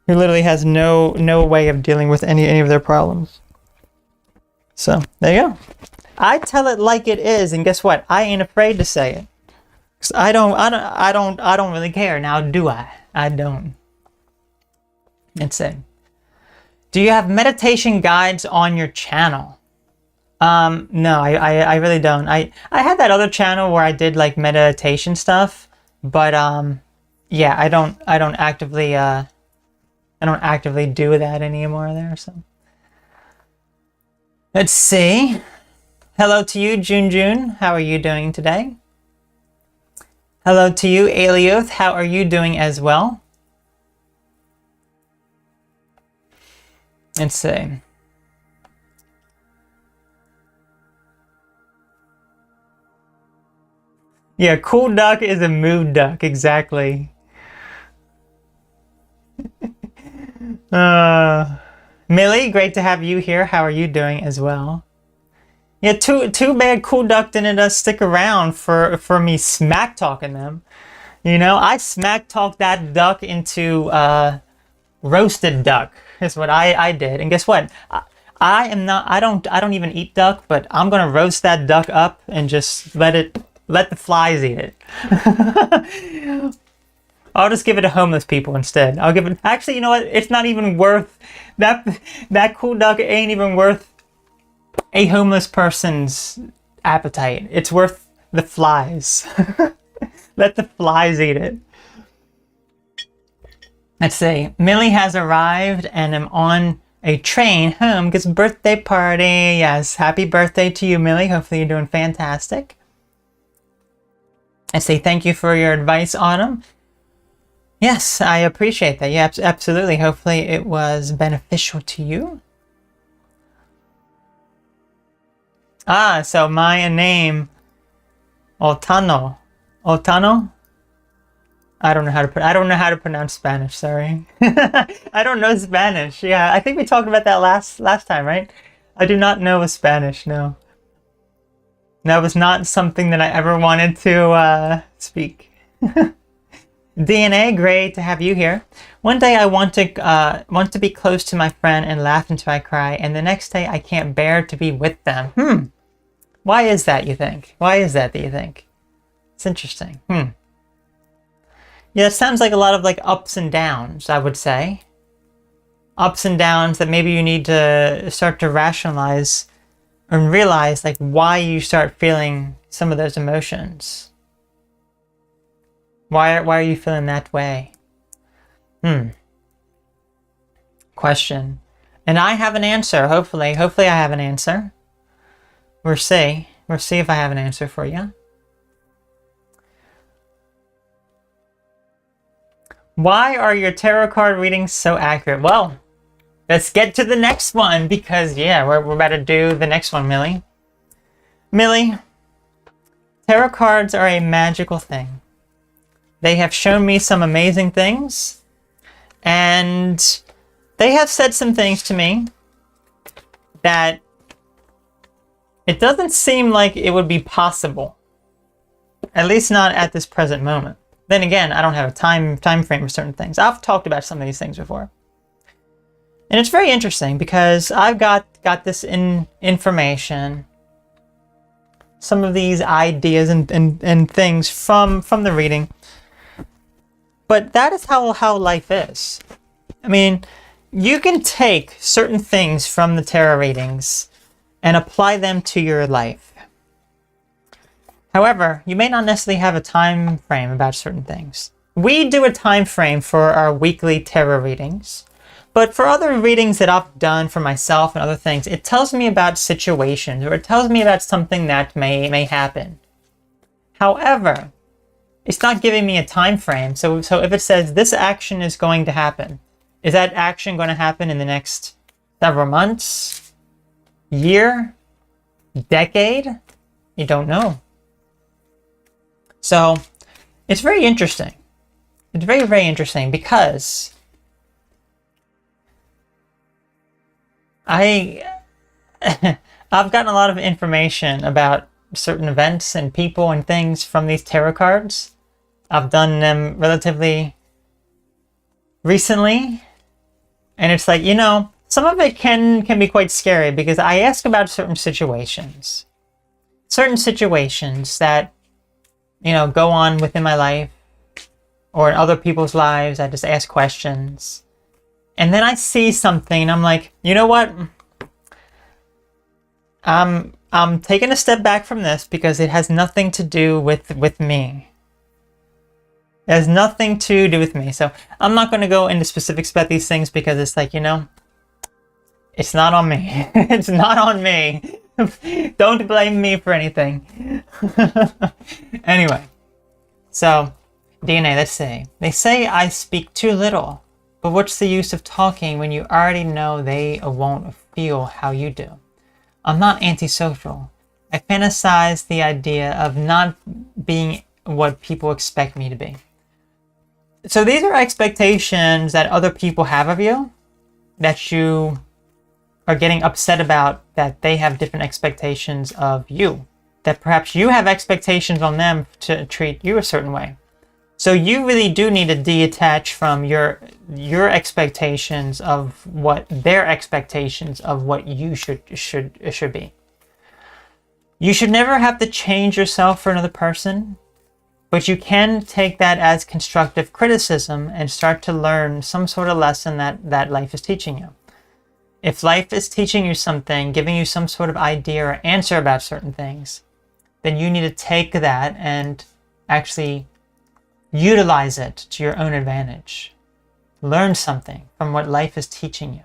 S1: Who literally has no way of dealing with any of their problems. So there you go. I tell it like it is, and guess what? I ain't afraid to say it. 'Cause I don't really care. Now, do I? I don't. Let's see. Do you have meditation guides on your channel? No, I really don't. I had that other channel where I did like meditation stuff, but yeah, I don't actively do that anymore there. So let's see. Hello to you, June. How are you doing today? Hello to you, Alioth. How are you doing as well? Let's see. Yeah, cool duck is a mood duck, exactly. Millie, great to have you here. How are you doing as well? Yeah, too bad Cool Duck didn't stick around for me smack talking them. You know, I smack talked that duck into roasted duck. Is what I did. And guess what? I don't even eat duck, but I'm gonna roast that duck up and just let the flies eat it. I'll just give it to homeless people instead. I'll give it. Actually, you know what? It's not even worth that cool duck ain't even worth a homeless person's appetite. It's worth the flies. Let the flies eat it. Let's see. Millie has arrived and I'm on a train home because birthday party. Yes, happy birthday to you, Millie. Hopefully you're doing fantastic. I say thank you for your advice, Autumn. Yes, I appreciate that. Yeah, absolutely. Hopefully it was beneficial to you. So my name, Otano. Otano? I don't know how to pronounce Spanish, sorry. I don't know Spanish. Yeah, I think we talked about that last time, right? I do not know Spanish, no. That was not something that I ever wanted to speak. DNA, great to have you here. One day I want to be close to my friend and laugh until I cry, and the next day I can't bear to be with them. Why is that, you think? Why is that you think? It's interesting. Yeah, it sounds like a lot of like ups and downs, I would say. Ups and downs that maybe you need to start to rationalize and realize like why you start feeling some of those emotions. Why are you feeling that way? Question. And I have an answer, hopefully. Hopefully I have an answer. We'll see. We'll see if I have an answer for you. Why are your tarot card readings so accurate? Well, let's get to the next one because, yeah, we're about to do the next one, Millie. Millie, tarot cards are a magical thing. They have shown me some amazing things, and they have said some things to me that it doesn't seem like it would be possible, at least not at this present moment. Then again, I don't have a time frame for certain things. I've talked about some of these things before. And it's very interesting because I've got this information, some of these ideas and things from the reading. But that is how life is. I mean, you can take certain things from the tarot readings and apply them to your life. However, you may not necessarily have a time frame about certain things. We do a time frame for our weekly tarot readings, but for other readings that I've done for myself and other things, it tells me about situations, or it tells me about something that may happen. However, it's not giving me a time frame. So if it says this action is going to happen, is that action going to happen in the next several months, year, decade? You don't know. So it's very interesting. It's very, very interesting because I've gotten a lot of information about certain events and people and things from these tarot cards. I've done them relatively recently, and it's like, you know, some of it can be quite scary because I ask about certain situations that, you know, go on within my life or in other people's lives. I just ask questions, and then I see something and I'm like, you know what? I'm taking a step back from this because it has nothing to do with me. It has nothing to do with me. So I'm not going to go into specifics about these things because it's like, you know, it's not on me. It's not on me. Don't blame me for anything. Anyway, so DNA, let's say. They say I speak too little, but what's the use of talking when you already know they won't feel how you do? I'm not antisocial. I fantasize the idea of not being what people expect me to be. So these are expectations that other people have of you, that you are getting upset about, that they have different expectations of you, that perhaps you have expectations on them to treat you a certain way. So you really do need to detach from your expectations of what their expectations of what you should be. You should never have to change yourself for another person, but you can take that as constructive criticism and start to learn some sort of lesson that life is teaching you. If life is teaching you something, giving you some sort of idea or answer about certain things, then you need to take that and actually utilize it to your own advantage. Learn something from what life is teaching you.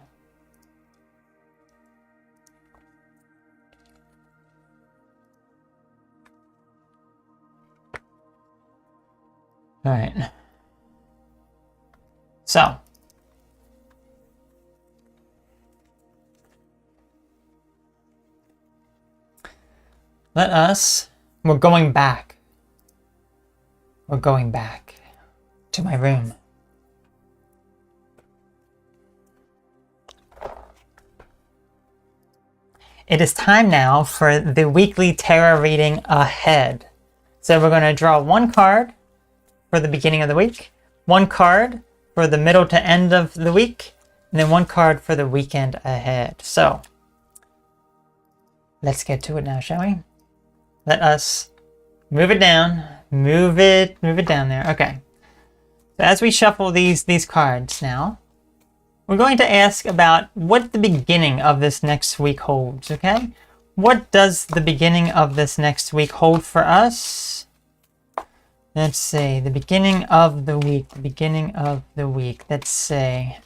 S1: All right. So, we're going back. We're going back to my room. It is time now for the weekly tarot reading ahead. So we're going to draw one card for the beginning of the week, one card for the middle to end of the week, and then one card for the weekend ahead. So let's get to it now, shall we? Let us move it down, move it down there. Okay. So as we shuffle these cards now, we're going to ask about what the beginning of this next week holds, okay? What does the beginning of this next week hold for us? Let's say the beginning of the week, let's say.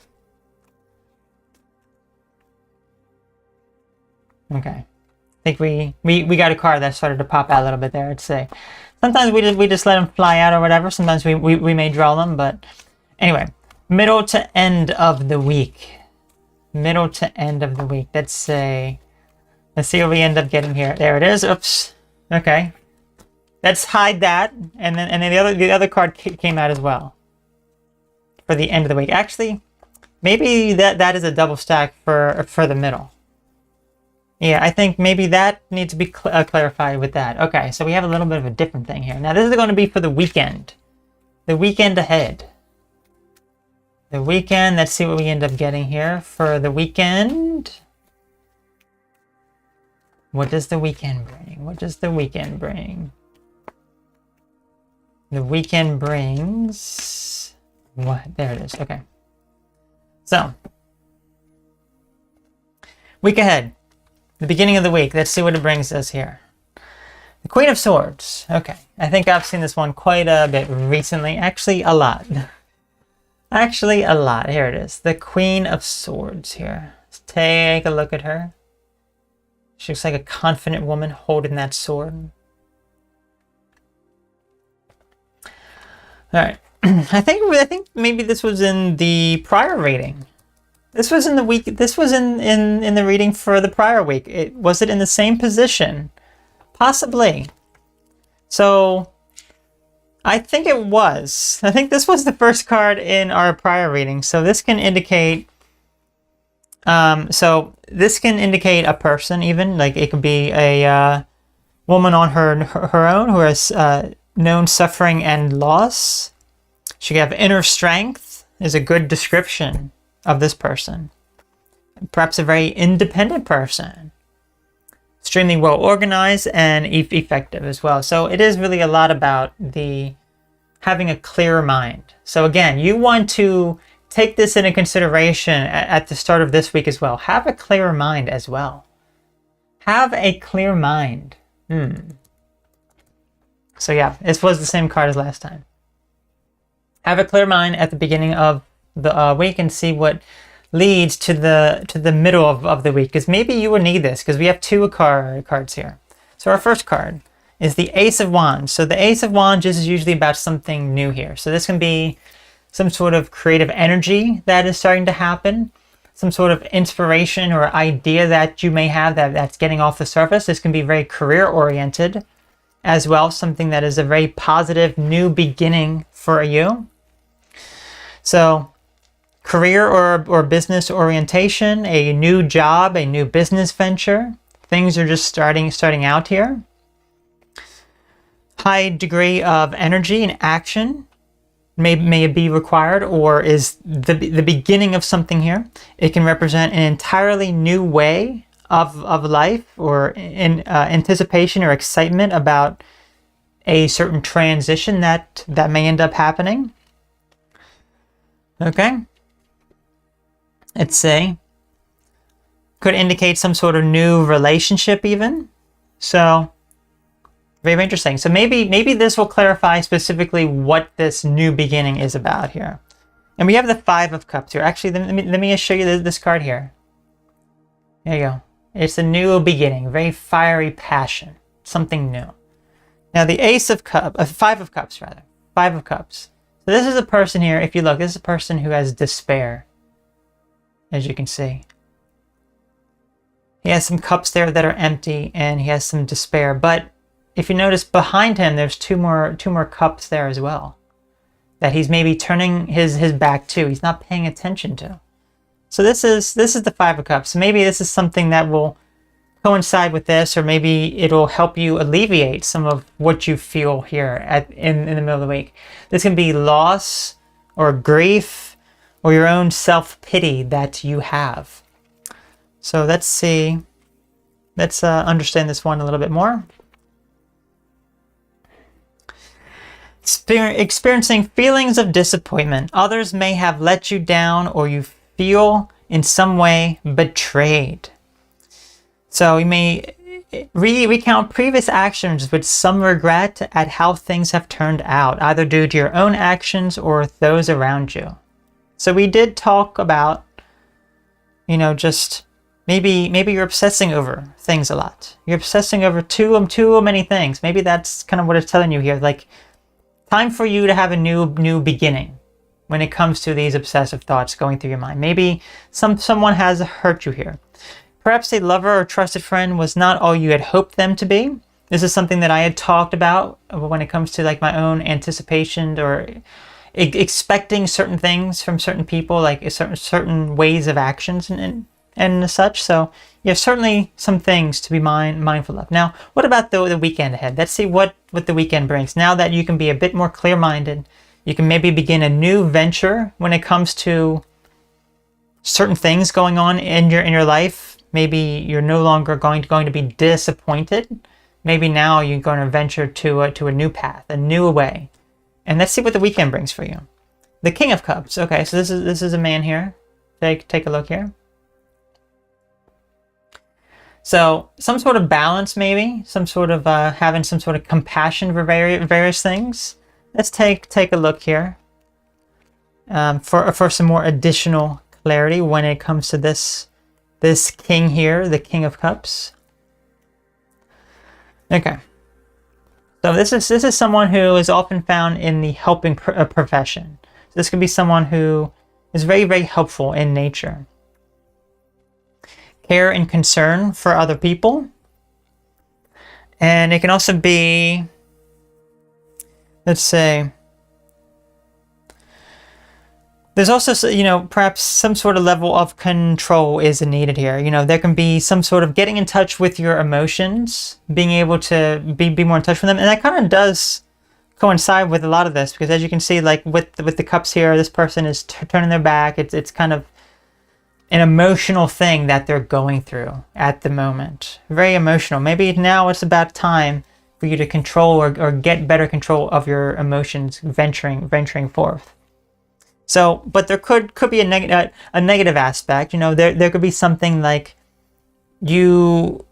S1: Okay. I think we got a card that started to pop out a little bit there. Let's say. Sometimes we just let them fly out or whatever. Sometimes we may draw them, but anyway, middle to end of the week. Middle to end of the week. Let's say. Let's see what we end up getting here. There it is. Oops. Okay. Let's hide that, and then the other card came out as well for the end of the week. Actually, maybe that is a double stack for the middle. Yeah, I think maybe that needs to be clarified with that. Okay, so we have a little bit of a different thing here. Now this is going to be for the weekend ahead. The weekend. Let's see what we end up getting here for the weekend. What does the weekend bring? What does the weekend bring? The weekend brings What? There it is. Okay. So, week ahead. The beginning of the week. Let's see what it brings us here. The Queen of Swords. Okay. I think I've seen this one quite a bit recently. Actually, a lot. Actually, a lot. Here it is. The Queen of Swords here. Let's take a look at her. She looks like a confident woman holding that sword. Alright. I think maybe this was in the prior reading. This was in the week. This was in the reading for the prior week. Was it in the same position? Possibly. So I think it was. I think this was the first card in our prior reading. So this can indicate this can indicate a person, even like it could be a woman on her own who has known suffering and loss. She could have inner strength is a good description of this person. Perhaps a very independent person. Extremely well organized and effective as well. So it is really a lot about the having a clear mind. So again, you want to take this into consideration at the start of this week as well. Have a clear mind as well. Have a clear mind. So yeah, this was the same card as last time. Have a clear mind at the beginning of the week and see what leads to the middle of the week. Because maybe you will need this because we have two cards here. So our first card is the Ace of Wands. So the Ace of Wands is usually about something new here. So this can be some sort of creative energy that is starting to happen. Some sort of inspiration or idea that you may have that's getting off the surface. This can be very career oriented as well. Something that is a very positive new beginning for you. So career or business orientation, a new job, a new business venture. Things are just starting out here. High degree of energy and action may be required, or is the beginning of something here. It can represent an entirely new way of life, or in anticipation or excitement about a certain transition that may end up happening. Okay. Let's say could indicate some sort of new relationship even. So very interesting. So maybe this will clarify specifically what this new beginning is about here. And we have the Five of Cups here. Actually, let me just show you this card here. There you go. It's a new beginning, very fiery passion, something new. Now the Five of Cups rather. Five of Cups. So this is a person here, if you look, this is a person who has despair, as you can see. He has some cups there that are empty and he has some despair. But if you notice behind him, there's two more cups there as well that he's maybe turning his back to. He's not paying attention to. So this is the Five of Cups. So maybe this is something that will coincide with this, or maybe it'll help you alleviate some of what you feel here in the middle of the week. This can be loss or grief or your own self-pity that you have. So let's see. Let's understand this one a little bit more. Experiencing feelings of disappointment. Others may have let you down, or you feel in some way betrayed. So you may recount previous actions with some regret at how things have turned out, either due to your own actions or those around you. So we did talk about, just maybe you're obsessing over things a lot. You're obsessing over too many things. Maybe that's kind of what it's telling you here. Like, time for you to have a new beginning when it comes to these obsessive thoughts going through your mind. Maybe someone has hurt you here. Perhaps a lover or trusted friend was not all you had hoped them to be. This is something that I had talked about when it comes to like my own anticipation or expecting certain things from certain people, like certain ways of actions and such. So you have certainly some things to be mindful of. Now, what about the weekend ahead? Let's see what the weekend brings. Now that you can be a bit more clear-minded, you can maybe begin a new venture when it comes to certain things going on in your life. Maybe you're no longer going to be disappointed. Maybe now you're going to venture to a new path, a new way. And let's see what the weekend brings for you. The King of Cups. Okay, so this is a man here. Take a look here. So some sort of balance, maybe some sort of having some sort of compassion for various things. Let's take a look here for some more additional clarity when it comes to this king here, the King of Cups. Okay. So this is someone who is often found in the helping profession. So this could be someone who is very, very helpful in nature. Care and concern for other people. And it can also be, let's say, there's also, you know, perhaps some sort of level of control is needed here. You know, there can be some sort of getting in touch with your emotions, being able to be more in touch with them. And that kind of does coincide with a lot of this, because as you can see, like with the cups here, this person is turning their back. It's kind of an emotional thing that they're going through at the moment. Very emotional. Maybe now it's about time for you to control or get better control of your emotions venturing forth. So, but there could be a negative aspect. You know, there could be something like you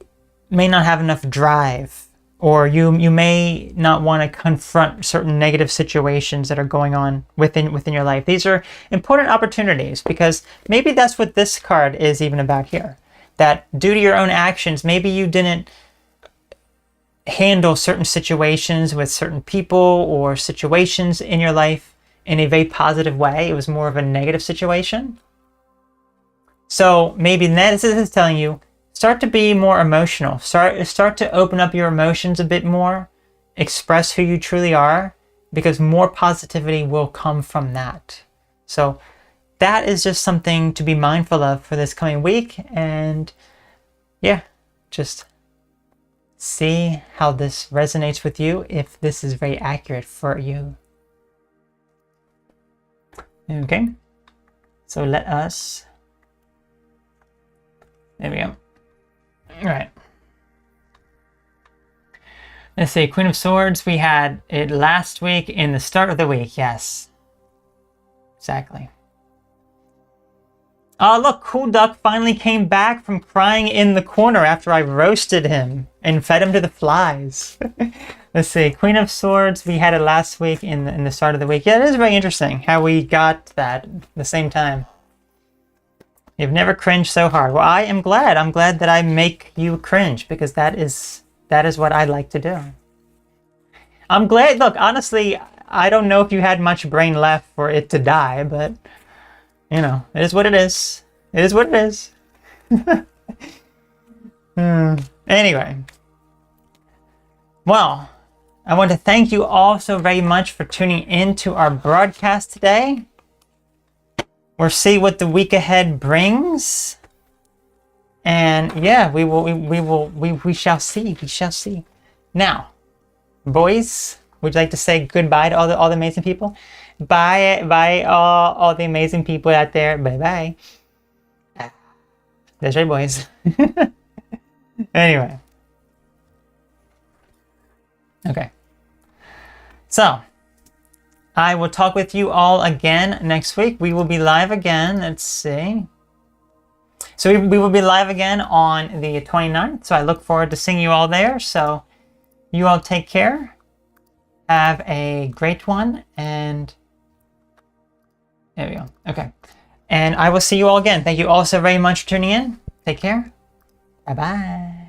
S1: may not have enough drive, or you may not want to confront certain negative situations that are going on within your life. These are important opportunities, because maybe that's what this card is even about here. That due to your own actions, maybe you didn't handle certain situations with certain people or situations in your life in a very positive way. It was more of a negative situation. So maybe this is telling you, start to be more emotional. Start to open up your emotions a bit more. Express who you truly are, because more positivity will come from that. So that is just something to be mindful of for this coming week. And yeah, just see how this resonates with you, if this is very accurate for you. Okay, so let us, there we go. All right. Let's see, Queen of Swords, we had it last week in the start of the week. Yes, exactly. Oh, look, Cool Duck finally came back from crying in the corner after I roasted him and fed him to the flies. Let's see, Queen of Swords, we had it last week in the start of the week. Yeah, it is very interesting how we got that at the same time. You've never cringed so hard. Well, I am glad. I'm glad that I make you cringe, because that is what I like to do. I'm glad. Look, honestly, I don't know if you had much brain left for it to die, but you know, it is what it is. It is what it is. Anyway. Well, I want to thank you all so very much for tuning in to our broadcast today. We'll see what the week ahead brings. And yeah, we shall see. We shall see. Now, boys, would you like to say goodbye to all the amazing people? Bye all the amazing people out there. Bye. That's right, boys. Anyway. Okay. So, I will talk with you all again next week. We will be live again. Let's see. So we will be live again on the 29th. So I look forward to seeing you all there. So you all take care. Have a great one. And there we go. Okay. And I will see you all again. Thank you all so very much for tuning in. Take care. Bye-bye.